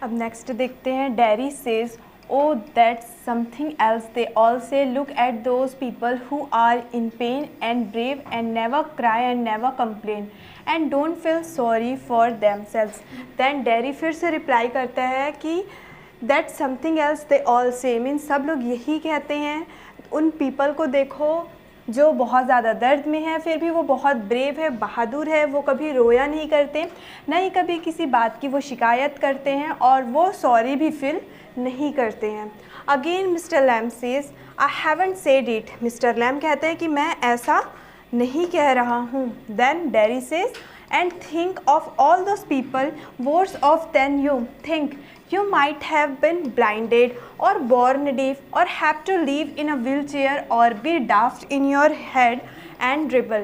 अब नेक्स्ट देखते हैं। Derry says oh that's something else they all say look at those people who are in pain and brave and never cry and never complain and don't feel sorry for themselves. Then Derry फिर से reply करता है कि that something else they all say mean सब लोग यही कहते हैं। उन पीपल को देखो जो बहुत ज़्यादा दर्द में है, फिर भी वो बहुत ब्रेव है, बहादुर है, वो कभी रोया नहीं करते, ना ही कभी किसी बात की वो शिकायत करते हैं, और वो सॉरी भी फील नहीं करते हैं। Again mister Lamb says I haven't said it. Mister lamb कहते हैं कि मैं ऐसा नहीं कह रहा हूँ। Then Derry says and think of all those people worse off than you. Think you might have been blinded or born deaf or have to live in a wheelchair or be daft in your head and dribble.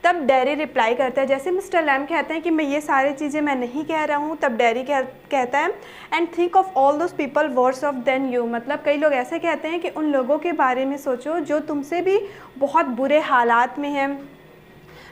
तब dairy reply करता है, जैसे Mr Lam कहते हैं कि मैं ये सारी चीज़ें मैं नहीं कह रहा हूँ, तब डैरी कहता है and think of all those people worse off than you. मतलब कई लोग ऐसे कहते हैं कि उन लोगों के बारे में सोचो जो तुमसे भी बहुत बुरे हालात में हैं,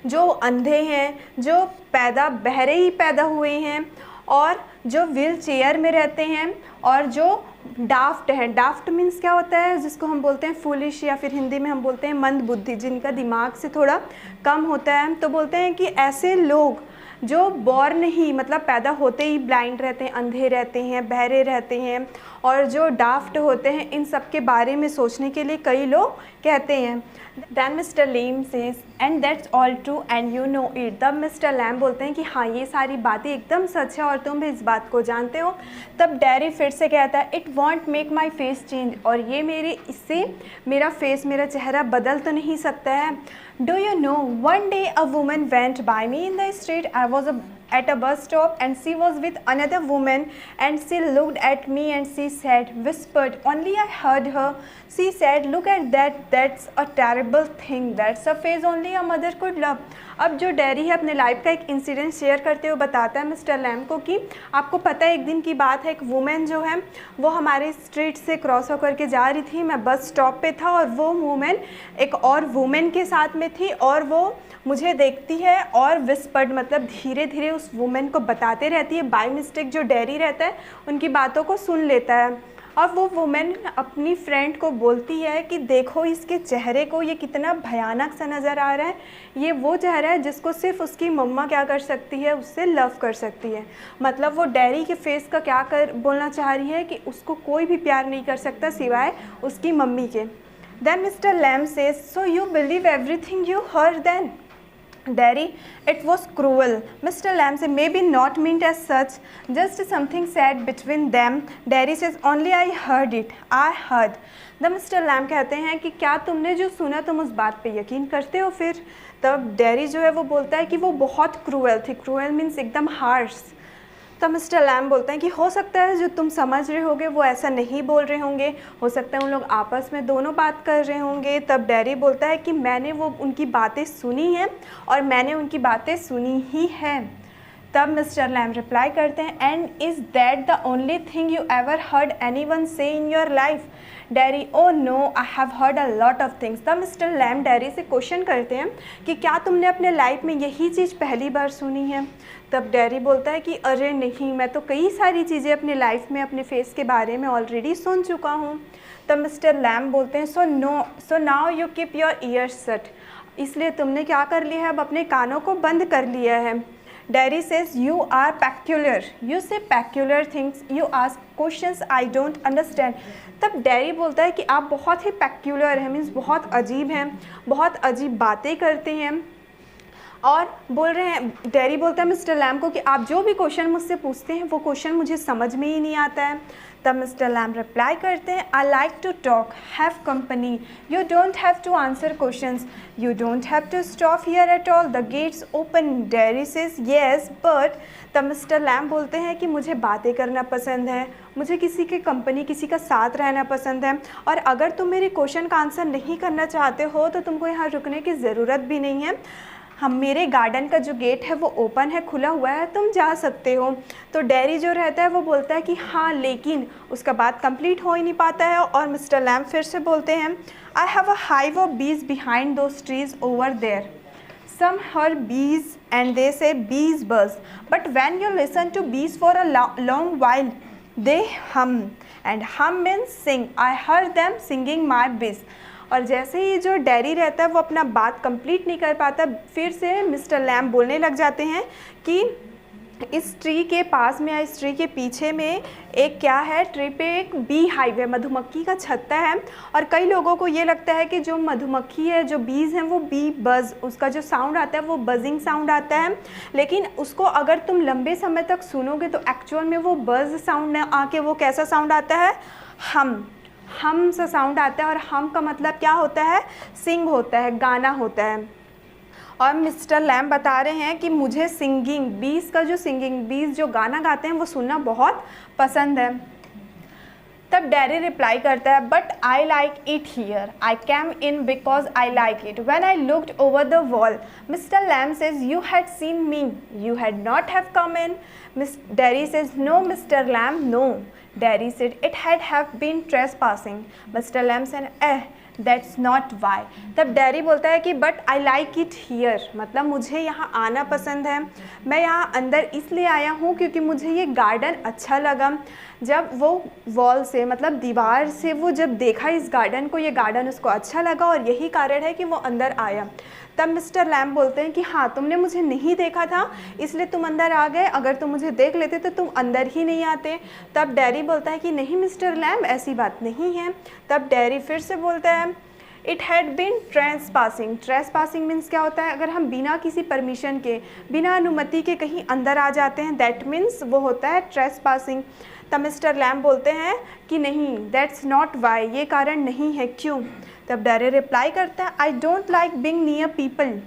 जो अंधे हैं, जो बहरे ही पैदा हुए हैं, और जो व्हील चेयर में रहते हैं, और जो डाफ्ट हैं। डाफ्ट मीन्स क्या होता है, जिसको हम बोलते हैं फूलिश, या फिर हिंदी में हम बोलते हैं मंद बुद्धि, जिनका दिमाग से थोड़ा कम होता है। तो बोलते हैं कि ऐसे लोग जो बॉर्न ही मतलब पैदा होते ही ब्लाइंड रहते हैं, अंधे रहते हैं, बहरे रहते हैं, और जो डाफ्ट होते हैं, इन सब के बारे में सोचने के लिए कई लोग कहते हैं। Then mister Lamb says and that's all true and you know it. तब मिस्टर लैम बोलते हैं कि हाँ, ये सारी बातें एकदम सच है और तुम भी इस बात को जानते हो। तब डैरी फिर से कहता है it won't make my face change, और ये इससे मेरा चेहरा बदल तो नहीं सकता है। Do you know one day a woman went by me in the street, I was at a bus stop and she was with another woman and she looked at me and she said, whispered, only I heard her, she said, look at that, that's a terrible thing, that's a face only a mother could love. अब जो dairy है अपने life का एक incident share करते हुए बताता है मिस्टर लैम को कि आपको पता है एक दिन की बात है, एक वुमेन जो है वो हमारे स्ट्रीट से क्रॉस होकर के जा रही थी, मैं बस स्टॉप पे था और वो वुमेन एक और वुमेन के साथ में थी, और वो मुझे देखती है और विस्पर्ड मतलब धीरे धीरे उस वुमेन को बताते रहती है। बाय मिस्टेक जो डैरी रहता है उनकी बातों को सुन लेता है, और वो वुमेन अपनी फ्रेंड को बोलती है कि देखो इसके चेहरे को, ये कितना भयानक सा नज़र आ रहा है, ये वो चेहरा है जिसको सिर्फ उसकी मम्मा क्या कर सकती है, उससे लव कर सकती है। मतलब वो डैरी के फेस का क्या बोलना चाह रही है कि उसको कोई भी प्यार नहीं कर सकता सिवाय उसकी मम्मी के। Then mister Lamb says so you believe everything you heard then Daddy, it was cruel. Mr. Lamb said, maybe not meant as such, just something said between them. Daddy says, only I heard it. I heard. The Mr. Lamb कहते हैं कि क्या तुमने जो सुना तुम उस बात पे यकीन करते हो फिर? तब डैरी जो है वो बोलता है कि वो बहुत क्रूअल थी। क्रूअल मीन्स एकदम हार्श। तब मिस्टर लैम बोलते हैं कि हो सकता है जो तुम समझ रहे होगे वो ऐसा नहीं बोल रहे होंगे, हो सकता है उन लोग आपस में दोनों बात कर रहे होंगे। तब डैरी बोलता है कि मैंने वो उनकी बातें सुनी हैं और मैंने उनकी बातें सुनी ही हैं। तब मिस्टर लैम रिप्लाई करते हैं and is that the only thing you ever heard anyone say in your life? Derry oh no I have heard a lot of things. तब मिस्टर लैम डैरी से क्वेश्चन करते हैं कि क्या तुमने अपने लाइफ में यही चीज़ पहली बार सुनी है? तब डैरी बोलता है कि अरे नहीं, मैं तो कई सारी चीज़ें अपने लाइफ में अपने फेस के बारे में ऑलरेडी सुन चुका हूँ। तब मिस्टर लैम बोलते हैं so now you keep your ears shut, इसलिए तुमने क्या कर लिया है, अब अपने कानों को बंद कर लिया है। Derry says you are peculiar, you say peculiar things, you ask questions I don't understand. तब डैरी बोलता है कि आप बहुत ही पेक्यूलर हैं, मीन्स बहुत अजीब हैं, बहुत अजीब बातें करते हैं, और बोल रहे हैं, डैरी बोलता है मिस्टर लैम को कि आप जो भी क्वेश्चन मुझसे पूछते हैं वो क्वेश्चन मुझे समझ में ही नहीं आता है। तब मिस्टर लैम रिप्लाई करते हैं I like to talk, have company, you don't have to answer questions, you don't have to stop here at all, the gates open. Derry says yes but. तब मिस्टर लैम बोलते हैं कि मुझे बातें करना पसंद है, मुझे किसी की कंपनी, किसी का साथ रहना पसंद है, और अगर तुम मेरे क्वेश्चन का आंसर नहीं करना चाहते हो तो तुमको यहाँ रुकने की ज़रूरत भी नहीं है। हम मेरे गार्डन का जो गेट है वो ओपन है, खुला हुआ है, तुम जा सकते हो। तो डैरी जो रहता है वो बोलता है कि हाँ, लेकिन उसका बात कंप्लीट हो ही नहीं पाता है, और मिस्टर लैम फिर से बोलते हैं I have a hive of bees behind those trees over there, some hear bees and they say bees buzz, but when you listen to bees for a long while they hum, and hum means sing, I heard them singing my bees. और जैसे ही जो dairy रहता है वो अपना बात complete नहीं कर पाता, फिर से मिस्टर लैम्ब बोलने लग जाते हैं कि इस ट्री के पास में या इस ट्री के पीछे में एक क्या है, ट्री पे एक बी हाइव है, मधुमक्खी का छत्ता है। और कई लोगों को ये लगता है कि जो मधुमक्खी है, जो बीज हैं, वो बी बज़, उसका जो साउंड आता है वो बजिंग साउंड आता है, लेकिन उसको अगर तुम लंबे समय तक सुनोगे तो एक्चुअल में वो बज़ साउंड न आके वो कैसा साउंड आता है, हम सा साउंड आता है। और हम का मतलब क्या होता है, सिंग होता है, गाना होता है। और मिस्टर लैम्ब बता रहे हैं कि मुझे सिंगिंग, बीज का जो सिंगिंग, बीज जो गाना गाते हैं वो सुनना बहुत पसंद है। तब डैरी रिप्लाई करता है, but I like it here, I came in because I like it, when I looked over the wall. Mister Lamb says, you had seen me, you had not have come in. Miss Derry says, no mister Lamb, no. Derry said, it had have been trespassing. Mister Lamb said, that's not why. तब Derry बोलता है कि but I like it here, मतलब मुझे यहाँ आना पसंद है, मैं यहाँ अंदर इसलिए आया हूँ क्योंकि मुझे ये गार्डन अच्छा लगा। जब वो वॉल से, मतलब दीवार से वो जब देखा इस गार्डन को, ये गार्डन उसको अच्छा लगा और यही कारण है कि वो अंदर आया। तब मिस्टर लैम्ब बोलते हैं कि हाँ, तुमने मुझे नहीं देखा था इसलिए तुम अंदर आ गए, अगर तुम मुझे देख लेते तो तुम अंदर ही नहीं आते। तब डैरी बोलता है कि नहीं मिस्टर लैम्ब, ऐसी बात नहीं है। तब डैरी फिर से बोलता है, it had been trespassing. Trespassing means क्या होता है, अगर हम बिना किसी परमिशन के, बिना अनुमति के कहीं अंदर आ जाते हैं, दैट मीन्स वो होता है ट्रेसपासिंग। तब मिस्टर लैम्ब बोलते हैं कि नहीं, दैट्स नॉट वाई, ये कारण नहीं है, क्यों। तब डैरी रिप्लाई करता है, I don't like being near people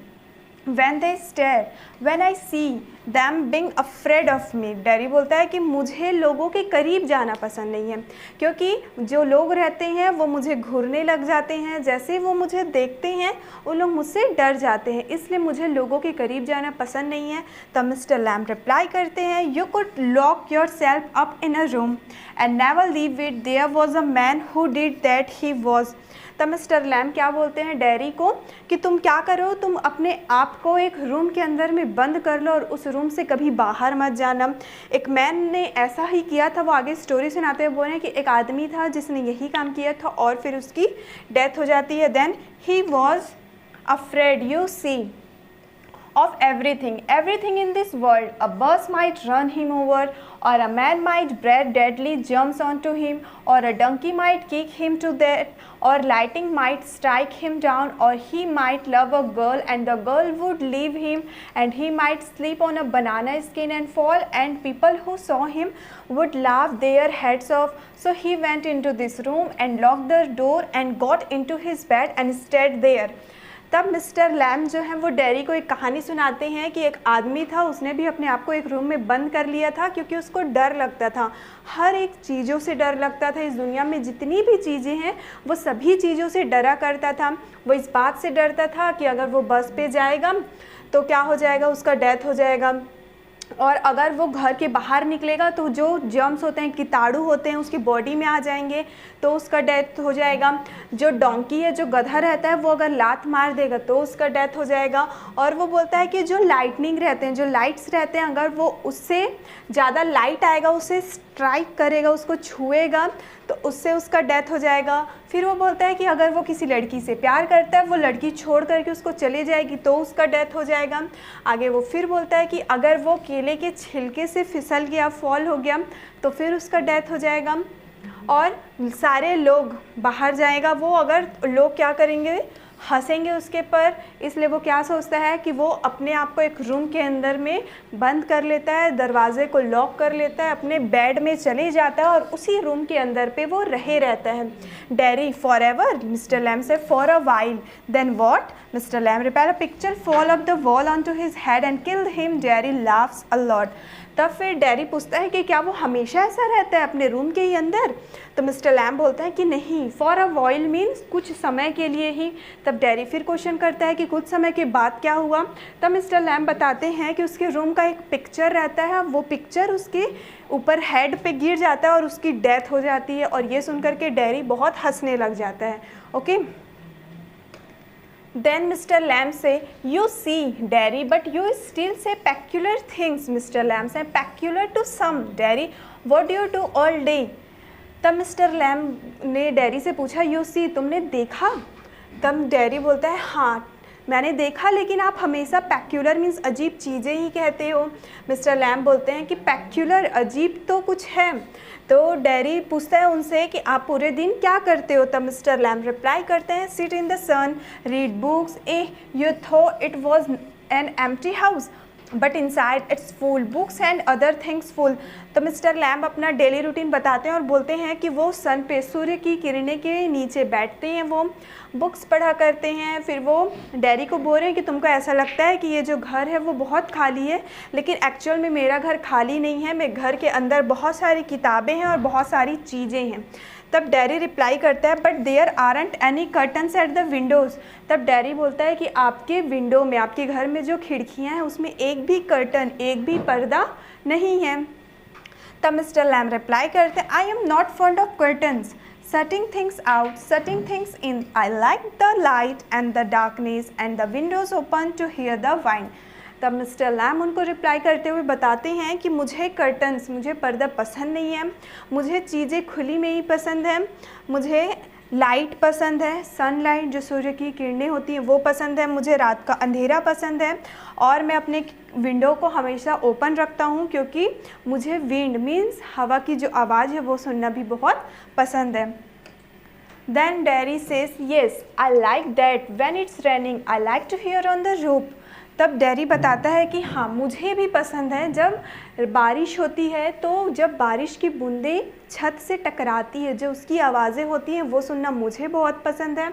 when they stare, when I see them being afraid of me। Dairy बोलता है कि मुझे लोगों के करीब जाना पसंद नहीं है, क्योंकि जो लोग रहते हैं वो मुझे घूरने लग जाते हैं, जैसे वो मुझे देखते हैं वो लोग मुझसे डर जाते हैं, इसलिए मुझे लोगों के करीब जाना पसंद नहीं है। तब मिस्टर लैम्ब रिप्लाई करते हैं, you could lock your self up in a room and never leave it, there was a man who did that, he was. तब मिस्टर लैम्ब क्या बोलते हैं डैरी को कि तुम क्या करो, तुम अपने आप को एक रूम के अंदर में बंद कर लो और उस रूम से कभी बाहर मत जाना। एक मैन ने ऐसा ही किया था, वो आगे स्टोरी सुनाते हुए बोले कि एक आदमी था जिसने यही काम किया था और फिर उसकी डेथ हो जाती है। Then he was afraid, you see, of everything in this world. A bus might run him over, or a man might breathe deadly jumps onto him, or a donkey might kick him to death, or lightning might strike him down, or he might love a girl and the girl would leave him, and he might sleep on a banana skin and fall, and people who saw him would laugh their heads off. So he went into this room and locked the door and got into his bed and stayed there. तब mister lamb जो है वो dairy को एक कहानी सुनाते हैं कि एक आदमी था, उसने भी अपने आप को एक रूम में बंद कर लिया था क्योंकि उसको डर लगता था, हर एक चीज़ों से डर लगता था। इस दुनिया में जितनी भी चीज़ें हैं वो सभी चीज़ों से डरा करता था। वो इस बात से डरता था कि अगर वो बस पे जाएगा तो क्या हो जाएगा, उसका डेथ हो जाएगा, और अगर वो घर के बाहर निकलेगा तो जो जर्म्स होते हैं, कीटाणु होते हैं, उसकी बॉडी में आ जाएंगे तो उसका डेथ हो जाएगा। जो डोंकी है, जो गधा रहता है, वो अगर लात मार देगा तो उसका डेथ हो जाएगा। और वो बोलता है कि जो लाइटनिंग रहते हैं, जो लाइट्स रहते हैं, अगर वो उससे ज़्यादा लाइट आएगा, उसे स्ट्राइक करेगा, उसको छुएगा तो उससे उसका डेथ हो जाएगा। फिर वो बोलता है कि अगर वो किसी लड़की से प्यार करता है, वो लड़की छोड़ करके उसको चले जाएगी तो उसका डेथ हो जाएगा। आगे वो फिर बोलता है कि अगर वो केले के छिलके से फिसल गया, फॉल हो गया तो फिर उसका डेथ हो जाएगा। और सारे लोग बाहर जाएगा, वो अगर लोग क्या करेंगे, हंसेंगे उसके पर, इसलिए वो क्या सोचता है कि वो अपने आप को एक रूम के अंदर में बंद कर लेता है, दरवाजे को लॉक कर लेता है, अपने बेड में चले जाता है और उसी रूम के अंदर पे वो रहे रहता है। Derry, for ever, Mister Lamb say, for a while, then what, Mister Lamb reply, a picture fall off the wall on to his head and killed him, Derry laughs a lot. तब फिर dairy पूछता है कि क्या वो हमेशा ऐसा रहता है अपने रूम के ही अंदर। तो मिस्टर लैम्ब बोलता है कि नहीं, फॉर अ वाइल मीन्स कुछ समय के लिए ही। तब डैरी फिर क्वेश्चन करता है कि कुछ समय के बाद क्या हुआ। तब मिस्टर लैम्ब बताते हैं कि उसके रूम का एक पिक्चर रहता है, वो पिक्चर उसके ऊपर हेड पे गिर जाता है और उसकी डेथ हो जाती है। और ये सुनकर के डैरी बहुत हंसने लग जाता है। Okay, Then Mr. Lamb say, you see, Daddy, but you still say peculiar things. Mr. Lamb say, peculiar to some, Daddy. What do you do all day? तब मिस्टर लैम्ब ने डैडी से पूछा, you see, तुमने देखा? तब daddy बोलता है, हाँ मैंने देखा, लेकिन आप हमेशा पेक्यूलर मीन्स अजीब चीज़ें ही कहते हो। मिस्टर लैम्ब बोलते हैं कि पेक्यूलर अजीब तो कुछ है। तो डैडी पूछता है उनसे कि आप पूरे दिन क्या करते हो? तब मिस्टर लैम्ब रिप्लाई करते हैं, sit in the sun, read books, you thought it was an empty house but inside it's full books and other things full. तो मिस्टर लैम्ब अपना डेली रूटीन बताते हैं और बोलते हैं कि वो सन पे, सूर्य की किरणें के नीचे बैठते हैं, वो बुक्स पढ़ा करते हैं। फिर वो डैडी को बोल रहे हैं कि तुमको ऐसा लगता है कि ये जो घर है वो बहुत खाली है, लेकिन एक्चुअल में मेरा घर खाली नहीं है, मेरे घर के अंदर बहुत सारी किताबें हैं और बहुत सारी चीज़ें हैं। तब डैडी रिप्लाई करता है, but there aren't any curtains at the windows. तब डैडी बोलता है कि आपके विंडो में, आपके घर में जो खिड़कियां हैं उसमें एक भी कर्टन, एक भी पर्दा नहीं है। तब मिस्टर लैम्ब रिप्लाई करते हैं, आई am not fond of curtains, shutting things out, shutting things in. I like the light and the darkness and the windows open to hear the wind. तब मिस्टर लैम्ब उनको reply करते हुए बताते हैं कि मुझे कर्टन्स, मुझे पर्दा पसंद नहीं है, मुझे चीज़ें खुली में ही पसंद है, मुझे लाइट पसंद है, सनलाइट जो सूर्य की किरणें होती हैं वो पसंद है, मुझे रात का अंधेरा पसंद है, और मैं अपने विंडो को हमेशा ओपन रखता हूँ क्योंकि मुझे विंड मीन्स हवा की जो आवाज़ है वो सुनना भी बहुत पसंद है। Then Daddy says, yes, I like that. When it's raining, I like to hear on the roof. तब डैडी बताता है कि हाँ मुझे भी पसंद है जब बारिश होती है, तो जब बारिश की बूंदें छत से टकराती है, जो उसकी आवाज़ें होती हैं वो सुनना मुझे बहुत पसंद है।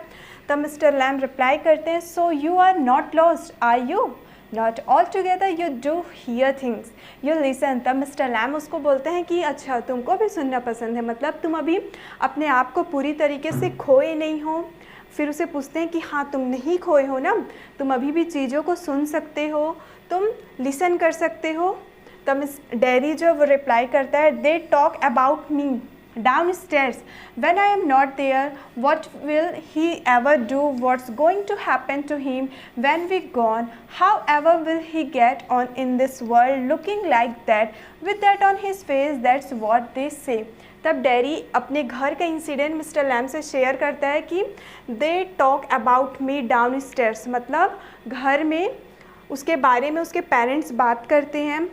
तब मिस्टर लैम्ब रिप्लाई करते हैं, so you are not lost are you? Not all together, you do hear things, you listen. तब मिस्टर लैम्ब उसको बोलते हैं कि अच्छा तुमको भी सुनना पसंद है, मतलब तुम अभी अपने आप को पूरी तरीके से खोए नहीं हो। फिर उसे पूछते हैं कि हाँ तुम नहीं खोए हो ना, तुम अभी भी चीज़ों को सुन सकते हो, तुम लिसन कर सकते हो। तब मिस डैडी जो वो रिप्लाई करता है, they talk about me downstairs when I am not there, what will he ever do, what's going to happen to him when we gone, however will he get on in this world looking like that with that on his face, that's what they say. तब daddy अपने घर का incident mister Lamb से share करता है कि they talk about me down stairs, मतलब घर में उसके बारे में उसके पेरेंट्स बात करते हैं।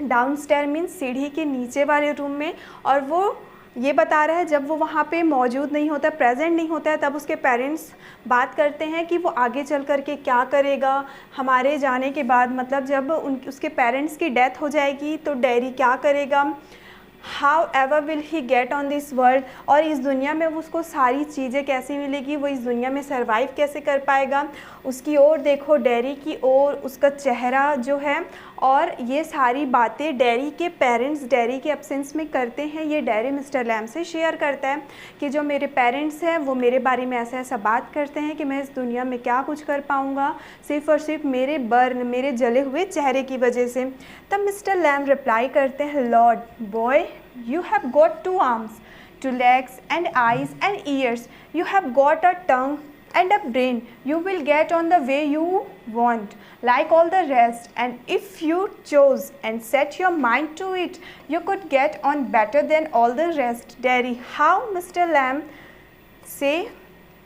डाउन स्टेयर मीन्स सीढ़ी के नीचे वाले रूम में, और वो ये बता रहा है जब वो वहाँ पे मौजूद नहीं होता, प्रेजेंट नहीं होता है, तब उसके पेरेंट्स बात करते हैं कि वो आगे चल कर के क्या करेगा हमारे जाने के बाद, मतलब जब उसके पेरेंट्स की डेथ हो जाएगी तो डैडी क्या करेगा। How ever will he get on this world, और इस दुनिया में उसको सारी चीज़ें कैसे मिलेगी, वो इस दुनिया में सर्वाइव कैसे कर पाएगा। उसकी ओर देखो, डैडी की ओर, उसका चेहरा जो है, और ये सारी बातें डैडी के पेरेंट्स डैडी के एब्सेंस में करते हैं। ये डैडी मिस्टर लैम्ब से शेयर करता है कि जो मेरे पेरेंट्स हैं वो मेरे बारे में ऐसा ऐसा बात करते हैं कि मैं इस दुनिया में क्या कुछ कर पाऊँगा सिर्फ़ और सिर्फ मेरे बर्न, मेरे जले हुए चेहरे की वजह से। तब मिस्टर लैम्ब रिप्लाई करते हैं, Lord boy, you have got 2 arms, 2 legs and eyes and ears, you have got a tongue and a brain, you will get on the way you want like all the rest, and if you chose and set your mind to it, you could get on better than all the rest. Daddy, how? Mr. Lamb say,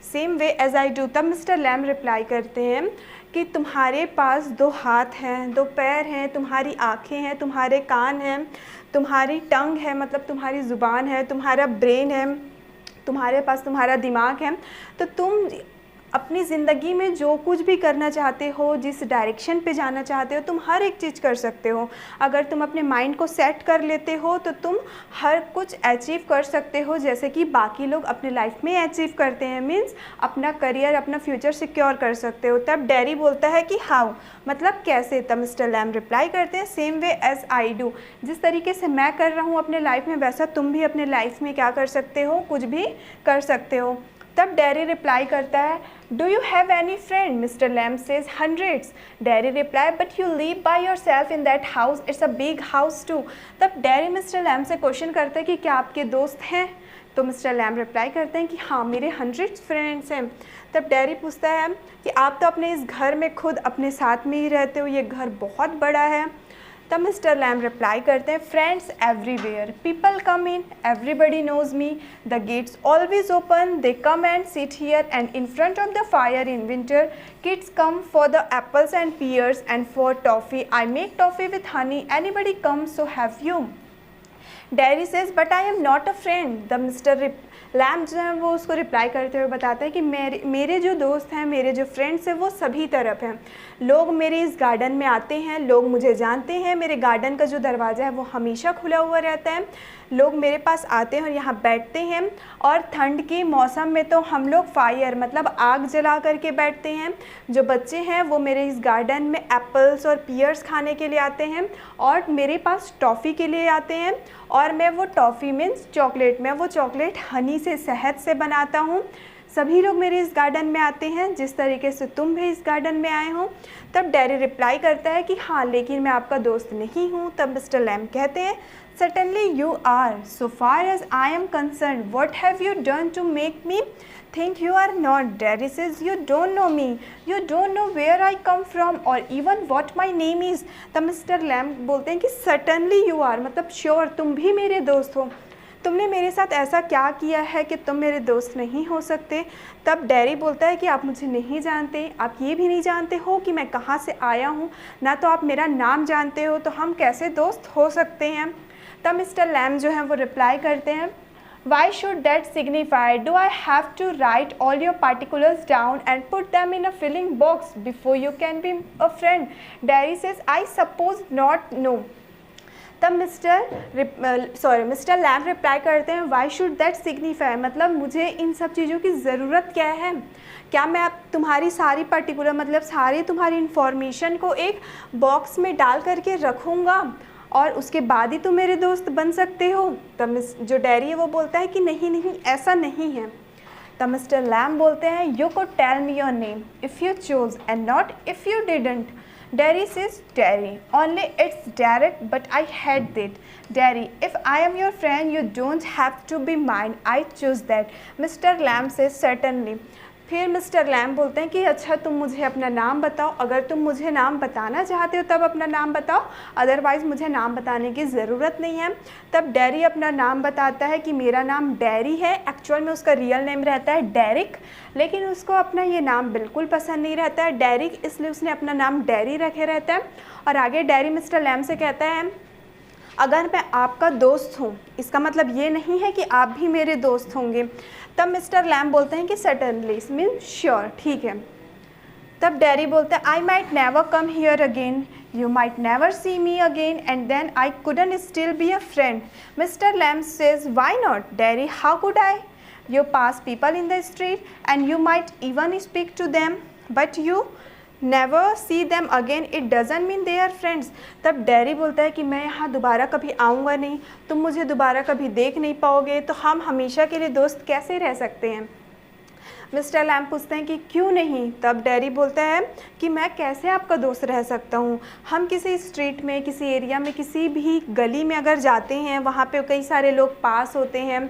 same way as I do. तब mister Lamb reply करते हैं कि तुम्हारे पास 2 हाथ हैं, 2 पैर हैं, तुम्हारी आँखें हैं, तुम्हारे कान हैं, तुम्हारी टंग है, मतलब तुम्हारी ज़ुबान है, तुम्हारा ब्रेन है, तुम्हारे पास तुम्हारा दिमाग है। तो तुम अपनी ज़िंदगी में जो कुछ भी करना चाहते हो, जिस डायरेक्शन पे जाना चाहते हो, तुम हर एक चीज़ कर सकते हो। अगर तुम अपने माइंड को सेट कर लेते हो तो तुम हर कुछ अचीव कर सकते हो, जैसे कि बाकी लोग अपने लाइफ में अचीव करते हैं, मीन्स अपना करियर, अपना फ्यूचर सिक्योर कर सकते हो। तब डैडी बोलता है कि हाउ, मतलब कैसे। तब मिस्टर लैम्ब रिप्लाई करते हैं, same way as I do, जिस तरीके से मैं कर रहा हूँ अपने लाइफ में, वैसा तुम भी अपने लाइफ में क्या कर सकते हो, कुछ भी कर सकते हो। तब डैडी रिप्लाई करता है, do you have any friend? Mister Lamb says, hundreds. Daddy reply, but you live by your self in that house, it's a big house too. तब डैडी मिस्टर लैम्ब से क्वेश्चन करता है कि क्या आपके दोस्त हैं? तो मिस्टर लैम रिप्लाई करते हैं कि हाँ मेरे 100 फ्रेंड्स हैं। तब डेयरी पूछता है कि आप तो अपने इस घर में खुद अपने साथ में ही रहते हो, ये घर बहुत बड़ा है। तब मिस्टर लैम रिप्लाई करते हैं friends everywhere, people come in, everybody knows me, the gates always open, they come and sit here and in front of the fire in winter, kids come for the apples and pears and for toffee, I make toffee with honey, anybody come so have you. Derry says but I am not a friend. The mister Lamb जो है वो उसको reply करते हुए बताते हैं कि मेरे जो दोस्त हैं, मेरे जो फ्रेंड्स हैं वो सभी तरफ हैं। लोग मेरे इस गार्डन में आते हैं, लोग मुझे जानते हैं, मेरे गार्डन का जो दरवाज़ा है वो हमेशा खुला हुआ रहता है, लोग मेरे पास आते हैं और यहाँ बैठते हैं। और ठंड के मौसम में तो हम लोग फायर मतलब आग जला करके बैठते हैं। जो बच्चे हैं वो मेरे इस गार्डन में एप्पल्स और पियर्स खाने के लिए आते हैं और मेरे पास टॉफ़ी के लिए आते हैं, और मैं वो टॉफ़ी मीन्स चॉकलेट, मैं वो चॉकलेट हनी से, शहद से बनाता हूँ। सभी लोग मेरे इस गार्डन में आते हैं जिस तरीके से तुम भी इस गार्डन में आए हो। तब डेयरी रिप्लाई करता है कि हाँ लेकिन मैं आपका दोस्त नहीं हूँ। तब मिस्टर लैम कहते हैं certainly you are, so far as I am concerned, what have you done to make me think you are not? Daddy says you don't know me, you don't know where I come from or even what my name is. तब mister Lamb बोलते हैं कि certainly you are मतलब sure तुम भी मेरे दोस्त हो, तुमने मेरे साथ ऐसा क्या किया है कि तुम मेरे दोस्त नहीं हो सकते। तब डेयरी बोलता है कि आप मुझे नहीं जानते, आप ये भी नहीं जानते हो कि मैं कहाँ से आया हूँ, ना तो आप मेरा नाम जानते हो, तो हम कैसे दोस्त हो सकते हैं। तब मिस्टर लैम जो हैं वो रिप्लाई करते हैं Why should that signify? Do I have to write all your particulars down and put them in a filling box before you can be a friend? Diary says, I suppose not, no. तब Mr Lam reply करते हैं why should that signify मतलब मुझे इन सब चीज़ों की ज़रूरत क्या है? क्या मैं अब तुम्हारी सारी पर्टिकुलर मतलब सारी तुम्हारी इन्फॉर्मेशन को एक बॉक्स में डाल करके रखूँगा और उसके बाद ही तुम मेरे दोस्त बन सकते हो? तब जो डेयरी है वो बोलता है कि नहीं नहीं ऐसा नहीं है। तब मिस्टर लैम बोलते हैं you could tell me your name if you chose and not if you didn't. Derry says, Derry, only it's Derek, but I hate that. Derry, if I am your friend, you don't have to be mine. I choose that. Mr. Lamb says, certainly. फिर mister Lamb बोलते हैं कि अच्छा तुम मुझे अपना नाम बताओ, अगर तुम मुझे नाम बताना चाहते हो तब अपना नाम बताओ, अदरवाइज़ मुझे नाम बताने की ज़रूरत नहीं है। तब डेरी अपना नाम बताता है कि मेरा नाम डेरी है। एक्चुअल में उसका रियल नेम रहता है डेरिक, लेकिन उसको अपना ये नाम बिल्कुल पसंद नहीं रहता है डेरिक, इसलिए उसने अपना नाम डेरी रखे रहता है। और आगे डेरी मिस्टर लैम से कहता है अगर मैं आपका दोस्त हूँ इसका मतलब ये नहीं है कि आप भी मेरे दोस्त होंगे। तब मिस्टर लैम बोलते हैं कि सर्टनली मीन श्योर, ठीक है। तब डेरी बोलते हैं I might never come here again, you might never see me again and then I couldn't still be a friend. Mister Lamb says why not Derry, how could I? You pass people in the street and you might even speak to them, but you never see them again. It doesn't mean they are friends. तब dairy बोलता है कि मैं यहाँ दोबारा कभी आऊँगा नहीं, तुम मुझे दोबारा कभी देख नहीं पाओगे, तो हम हमेशा के लिए दोस्त कैसे रह सकते हैं? मिस्टर लैम पूछते हैं कि क्यों नहीं? तब डेरी बोलता है कि मैं कैसे आपका दोस्त रह सकता हूँ? हम किसी स्ट्रीट में, किसी एरिया में, किसी भी गली में अगर जाते हैं, वहाँ पे कई सारे लोग पास होते हैं,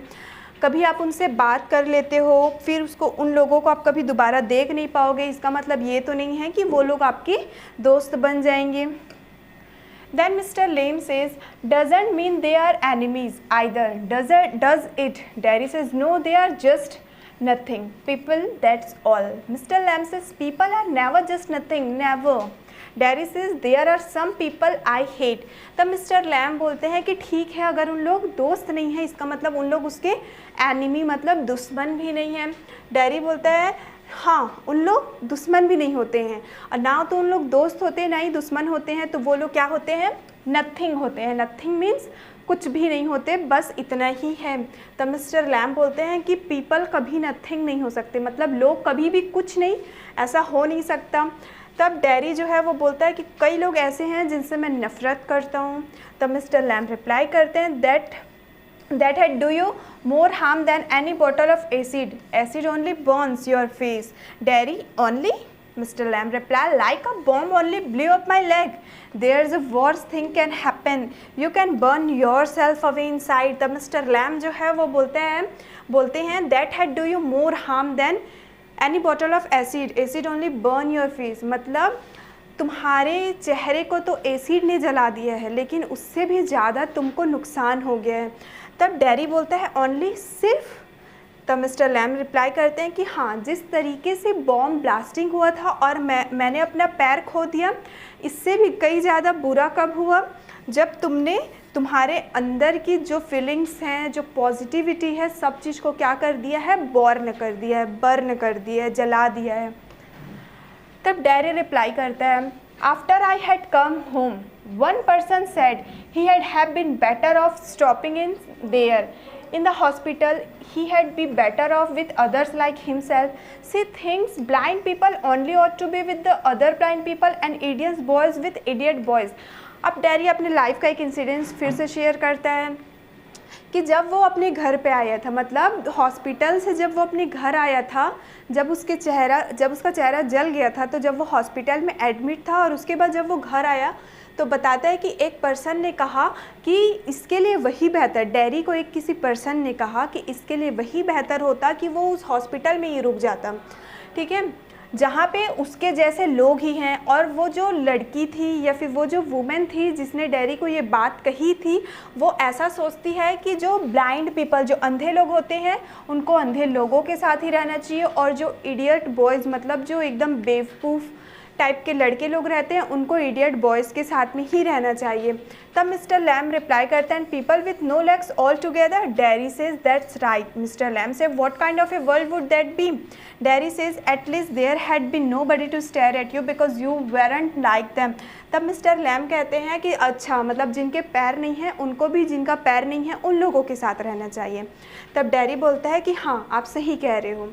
कभी आप उनसे बात कर लेते हो, फिर उसको उन लोगों को आप कभी दोबारा देख नहीं पाओगे, इसका मतलब ये तो नहीं है कि वो लोग आपके दोस्त बन जाएंगे। Then Mr. Lame says, doesn't mean they are enemies either, does it? Derry says, no, they are just nothing. People, that's all. Mr. Lamb says, people are never just nothing, never. Derry says, there are some people I hate. तब mister Lamb बोलते हैं कि ठीक है अगर उन लोग दोस्त नहीं हैं इसका मतलब उन लोग उसके एनिमी मतलब दुश्मन भी नहीं हैं। डेरी बोलता है हाँ उन लोग दुश्मन भी नहीं होते हैं, और ना तो उन लोग दोस्त होते हैं ना ही दुश्मन होते हैं, तो वो लोग क्या होते हैं? नथिंग होते हैं। नथिंग मीन्स कुछ भी नहीं होते, बस इतना ही है। तब मिस्टर लैम बोलते हैं कि पीपल कभी नथिंग नहीं हो सकते, मतलब लोग कभी भी कुछ नहीं, ऐसा हो नहीं सकता। तब डेरी जो है वो बोलता है कि कई लोग ऐसे हैं जिनसे मैं नफ़रत करता हूँ। तब मिस्टर लैम रिप्लाई करते हैं that had do you more harm than any bottle of acid. Acid only burns your face. Derry only Mr. Lamb replied, like a bomb only blew up my leg. There's a worse thing can happen. You can burn yourself away inside. The Mr. Lamb जो है वो बोलते हैं that had do you more harm than any bottle of acid. Acid only burn your face. मतलब तुम्हारे चेहरे को तो एसिड ने जला दिया है, लेकिन उससे भी ज़्यादा तुमको नुकसान हो गया है। तब डैरी बोलता है ओनली सिर्फ। तब मिस्टर लैम रिप्लाई करते हैं कि हाँ, जिस तरीके से बॉम्ब ब्लास्टिंग हुआ था और मैंने अपना पैर खो दिया, इससे भी कई ज़्यादा बुरा कब हुआ, जब तुमने तुम्हारे अंदर की जो फीलिंग्स हैं, जो पॉजिटिविटी है, सब चीज़ को क्या कर दिया है, बर्न कर दिया है, जला दिया है। तब डैरी रिप्लाई करता है, after I had come home one person said he had been better off stopping in there in the hospital. He had be better off with others like himself. She thinks blind people only ought to be with the other blind people and idiots boys with idiot boys. अब dairy अपने life का एक incidence फिर से share करता है कि जब वो अपने घर पे आया था, मतलब हॉस्पिटल से जब वो अपने घर आया था, जब उसका चेहरा जल गया था, तो जब वो हॉस्पिटल में एडमिट था और उसके बाद जब वो घर आया तो बताता है कि एक पर्सन ने कहा कि इसके लिए वही बेहतर, डैरी को एक किसी पर्सन ने कहा कि इसके लिए वही बेहतर होता कि वो उस हॉस्पिटल में ही रुक जाता, ठीक है, जहाँ पे उसके जैसे लोग ही हैं। और वो जो लड़की थी या फिर वो जो वुमेन थी जिसने डैरी को ये बात कही थी, वो ऐसा सोचती है कि जो ब्लाइंड पीपल, जो अंधे लोग होते हैं, उनको अंधे लोगों के साथ ही रहना चाहिए, और जो इडियट बॉयज़, मतलब जो एकदम बेवकूफ़ टाइप के लड़के लोग रहते हैं, उनको इडियट बॉयज़ के साथ में ही रहना चाहिए। तब मिस्टर लैम रिप्लाई करते हैं, people with no legs all together. Derry says that's right. Mister Lamb say what kind of a world would that be? Derry says at least there had been nobody to stare at you because you weren't like them. तब Mr Lam कहते हैं कि अच्छा, मतलब जिनके पैर नहीं हैं उनको भी, जिनका पैर नहीं है उन लोगों के साथ रहना चाहिए। तब डैरी बोलता है कि हाँ, आप सही कह रहे हो।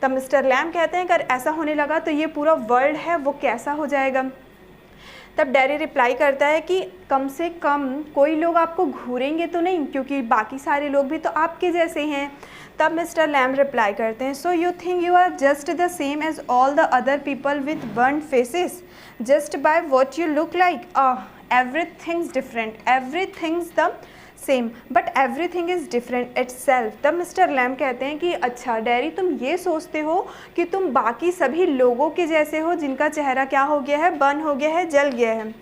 तब मिस्टर लैम कहते हैं अगर ऐसा होने लगा तो ये पूरा वर्ल्ड है वो कैसा हो जाएगा। तब डैरी रिप्लाई करता है कि कम से कम कोई लोग आपको घूरेंगे तो नहीं, क्योंकि बाकी सारे लोग भी तो आपके जैसे हैं। तब मिस्टर लैम रिप्लाई करते हैं, so you think you are just the same as all the other people with burn faces just by what you look like? Everything's different, everything's the same but everything is different itself. तब Mr Lam कहते हैं कि अच्छा dairy, तुम ये सोचते हो कि तुम बाकी सभी लोगों के जैसे हो जिनका चेहरा क्या हो गया है, बर्न हो गया है, जल गया है।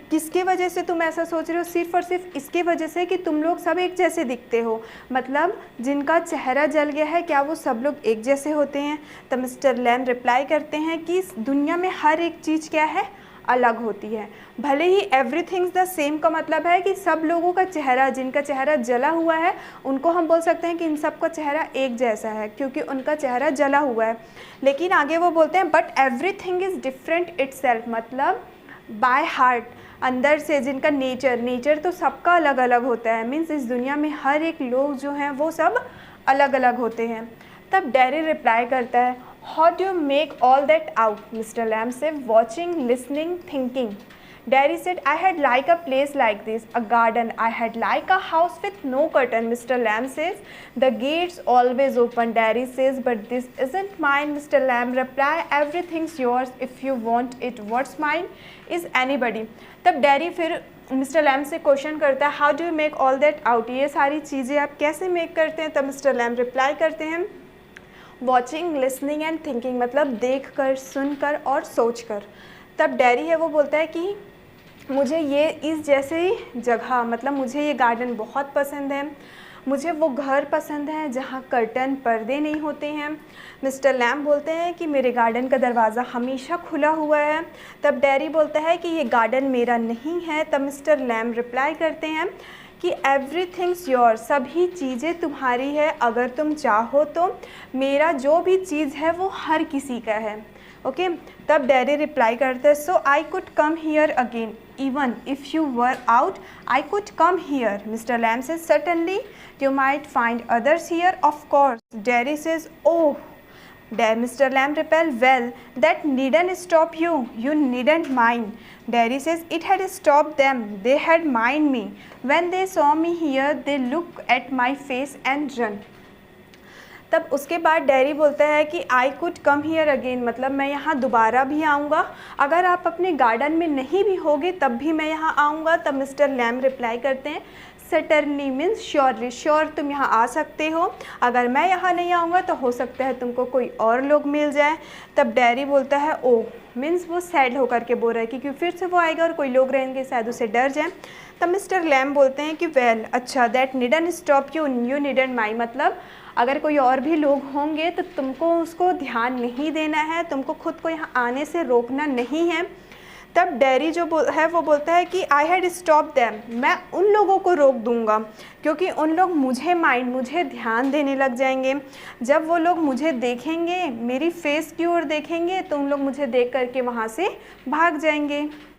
किसके वजह से तुम ऐसा सोच रहे हो? सिर्फ और सिर्फ इसके वजह से कि तुम लोग सब एक जैसे दिखते हो। मतलब जिनका चेहरा जल गया है, क्या वो सब लोग एक जैसे होते हैं? तब मिस्टर लैम रिप्लाई करते हैं कि इस दुनिया में हर एक चीज़ क्या है, अलग होती है। भले ही एवरीथिंग्स द सेम का मतलब है कि सब लोगों का चेहरा, जिनका चेहरा जला हुआ है, उनको हम बोल सकते हैं कि इन सब का चेहरा एक जैसा है क्योंकि उनका चेहरा जला हुआ है। लेकिन आगे वो बोलते हैं but everything is different itself, मतलब बाय हार्ट, अंदर से जिनका नेचर तो सबका अलग अलग होता है। मीन्स इस दुनिया में हर एक लोग जो हैं वो सब अलग अलग होते हैं। तब डैरी रिप्लाई करता है, how do you make all that out? Mr. Lamb said, watching, listening, thinking. Dairy said, I had like a place like this, a garden. I had like a house with no curtain. Mr. Lamb says, the gates always open. Dairy says, but this isn't mine. Mr. Lamb reply, everything's yours if you want it. What's mine is anybody. तब dairy फिर mister Lamb से question करता है, how do you make all that out? ये सारी चीज़ें आप कैसे मेक करते हैं? तब मिस्टर लैम रिप्लाई करते हैं, वॉचिंग, लिसनिंग एंड थिंकिंग, मतलब देख कर, सुन कर और सोच कर। तब डैरी है वो बोलता है कि मुझे ये इस जैसे ही जगह, मतलब मुझे ये गार्डन बहुत पसंद है, मुझे वो घर पसंद है जहाँ कर्टन, पर्दे नहीं होते हैं। मिस्टर लैम बोलते हैं कि मेरे गार्डन का दरवाज़ा हमेशा खुला हुआ है। तब डैरी बोलता है कि ये गार्डन मेरा नहीं है। तब मिस्टर लैम रिप्लाई करते हैं कि एवरीथिंग्स योर, सभी चीज़ें तुम्हारी है अगर तुम चाहो तो। मेरा जो भी चीज़ है वो हर किसी का है। ओके तब डैडी रिप्लाई करते हैं, so I could come here again even if you were out, I could come here. Mister Lamb says, certainly you might find others here, of course. Daddy says, oh. Mr. Lamb replied, well, that needn't stop you. You needn't mind. Dairy says, it had stopped them. They had mind me. When they saw me here, they looked at my face and run. तब उसके बाद dairy बोलता है कि आई could come here again, मतलब मैं यहाँ दोबारा भी आऊँगा, अगर आप अपने गार्डन में नहीं भी होगे तब भी मैं यहाँ आऊँगा। तब मिस्टर लैम रिप्लाई करते हैं सर्टेनली मीन्स श्योरली, श्योर तुम यहाँ आ सकते हो, अगर मैं यहाँ नहीं आऊँगा तो हो सकता है तुमको कोई और लोग मिल जाए। तब डैरी बोलता है ओ, मीन्स वो सैड होकर के बोल रहा है कि क्योंकि फिर से वो आएगा और कोई लोग रहेंगे शायद उसे डर जाए। तब मिस्टर लैम बोलते हैं कि वेल अच्छा, दैट नीडन स्टॉप यू, यू नीडन माई, मतलब अगर कोई और भी लोग होंगे तो तुमको उसको ध्यान नहीं देना है, तुमको खुद को यहाँ आने से रोकना नहीं है। तब डैरी जो है वो बोलता है कि आई हैड स्टॉप दैम, मैं उन लोगों को रोक दूंगा क्योंकि उन लोग मुझे ध्यान देने लग जाएंगे। जब वो लोग मुझे देखेंगे, मेरी फेस की ओर देखेंगे, तो उन लोग मुझे देख करके वहाँ से भाग जाएंगे।